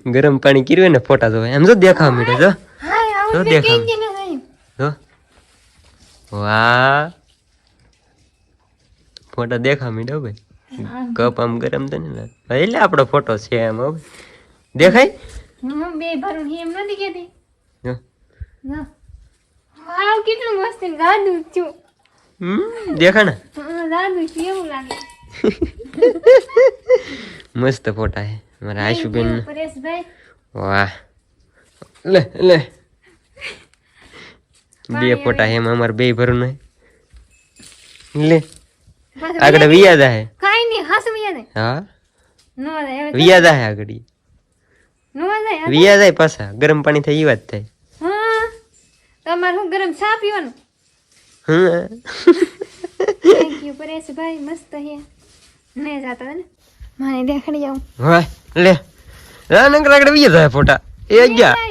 ગરમ પાણી કર્યું ને ફોટા જોવે એમ જો દેખાવ મીઠો જો જો દેખાવ જો વાહ ફોટા દેખાવ મીઠો ભાઈ કપ આમ ગરમ તો ને એટલે આપણો ફોટો છે એમ હવે દેખાય બે ભરું એમ નથી કેતી જો વાવ કેટલું મસ્ત ગાડું છું દેખા ને ગાડું છે એવું લાગે મસ્ત ફોટા હે મારા આશુબેન પરેશભાઈ વાહ લે લે બે ફોટા હે અમાર બે ભરું હે લે આગળ વિયા જાય કાઈ નહીં હાસ વિયા જાય હા નો જાય વિયા જાય આગળ નો જાય વિયા જાય પાછા ગરમ પાણી થઈ વાત થાય હા તમારે હું ગરમ ચા પીવાનું થેન્ક યુ પરેશભાઈ મસ્ત હે નહીં જાતા ને મને દેખાડી જાઉં વાહ લે નંગ આગળ વિયા જાય ફોટા એ ગયા